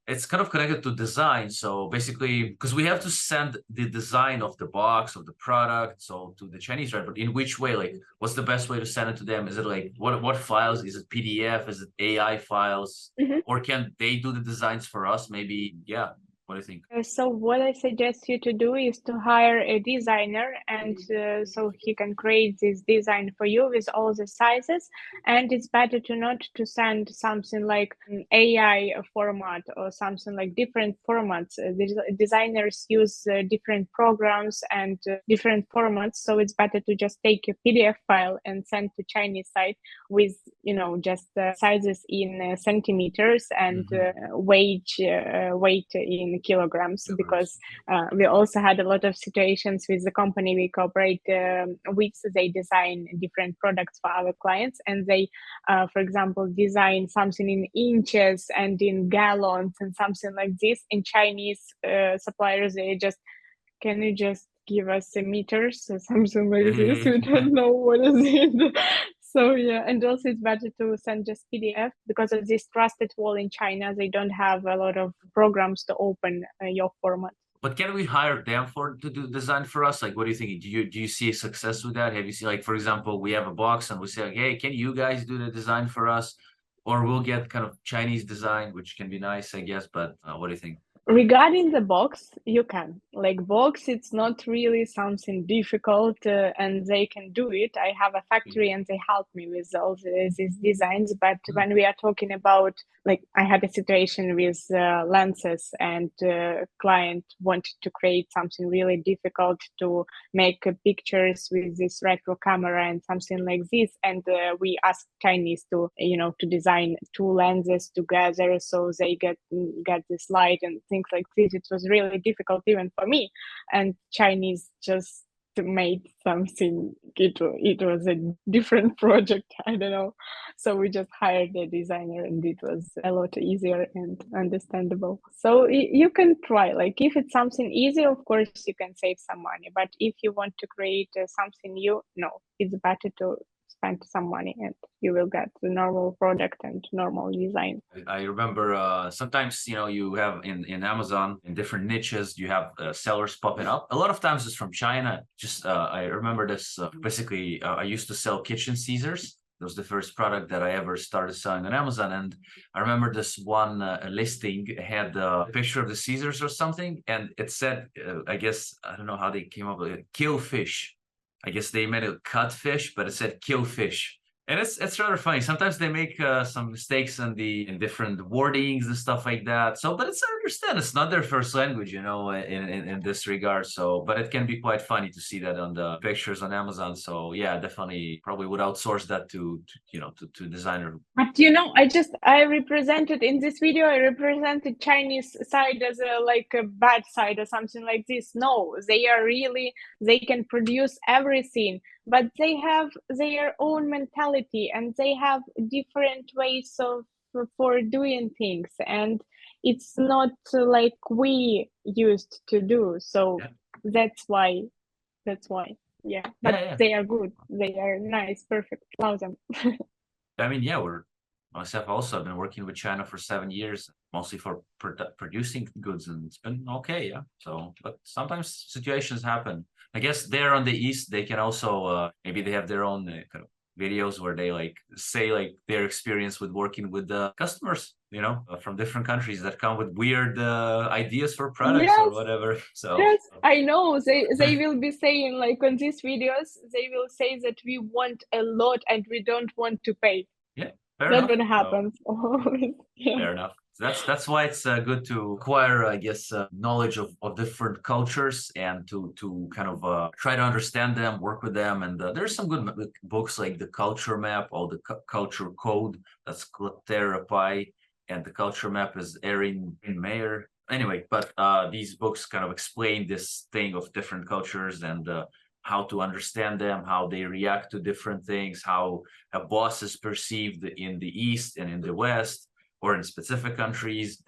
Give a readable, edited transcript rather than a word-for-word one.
it's kind of connected to design. So basically, because we have to send the design of the box of the product, so to the Chinese, right? But in which way? Like, what's the best way to send it to them? Is it like what files? Is it PDF? Is it AI files? Mhm. Or can they do the designs for us? Maybe, yeah. What do you think? So what I suggest you to do is to hire a designer, and so he can create this design for you with all the sizes. And it's better to not to send something like an AI format or something like different formats. The designers use different programs and different formats, so it's better to just take a PDF file and send to Chinese site with just sizes in centimeters and weight in kilograms, because we also had a lot of situations with the company we cooperate with. They design different products for our clients, and they for example design something in inches and in gallons and something like this. In Chinese suppliers, they just, can you just give us a meters or something like this? We don't know what is it. So yeah, and also it's better to send just PDF, because of this trusted wall in China. They don't have a lot of programs to open your format. But can we hire them to do design for us? Like, what do you think? Do you see success with that? Have you seen, like, for example, we have a box and we say, like, hey, can you guys do the design for us? Or we'll get kind of Chinese design, which can be nice, I guess. But what do you think? Regarding the box, you can. Like box, it's not really something difficult, and they can do it. I have a factory and they help me with all these designs. But when we are talking about, like, I had a situation with lenses, and client wanted to create something really difficult to make pictures with this retro camera and something like this. And we asked Chinese to, to design two lenses together so they get this light and things like this. It was really difficult even for me, and Chinese just made something. It was a different project. I don't know. So we just hired a designer, and it was a lot easier and understandable. So you can try. Like if it's something easy, of course you can save some money. But if you want to create something new, no, it's better to spend some money and you will get the normal product and normal design. I remember sometimes, you have in Amazon, in different niches, you have sellers popping up. A lot of times it's from China. Just I remember this. Basically, I used to sell kitchen scissors. That was the first product that I ever started selling on Amazon. And I remember this one listing had a picture of the scissors or something, and it said, I guess, I don't know how they came up with it, kill fish. I guess they meant it cut fish, but it said kill fish. And it's rather funny. Sometimes they make some mistakes in different wordings and stuff like that. So, but I understand it's not their first language, in this regard. So, but it can be quite funny to see that on the pictures on Amazon. So, yeah, definitely, probably would outsource that to designer. But I represented in this video, I represented Chinese side as like a bad side or something like this. No, they are really, they can produce everything, but they have their own mentality and they have different ways of for doing things, and it's not like we used to do. So Yeah, that's why, that's why, yeah. But yeah, yeah. they are good. They are nice, perfect. Love them. I mean, yeah, myself also have been working with China for 7 years, mostly for producing goods, and it's been okay, yeah. So, but sometimes situations happen. I guess there on the East, they can also maybe they have their own kind of videos where they like say like their experience with working with the customers, from different countries that come with weird ideas for products or Yes. whatever. So, Yes, I know. They will be saying, like, on these videos, they will say that we want a lot and we don't want to pay. yeah, fair That's enough. what So, happens always. Yeah. fair enough. That's why it's good to acquire, I guess, knowledge of different cultures and to kind of try to understand them, work with them. And there's some good books like the Culture Map or the Culture Code. That's Therapy, and the Culture Map is Erin Mayer. Anyway, but these books kind of explain this thing of different cultures and how to understand them, how they react to different things, how a boss is perceived in the East and in the West or in specific countries.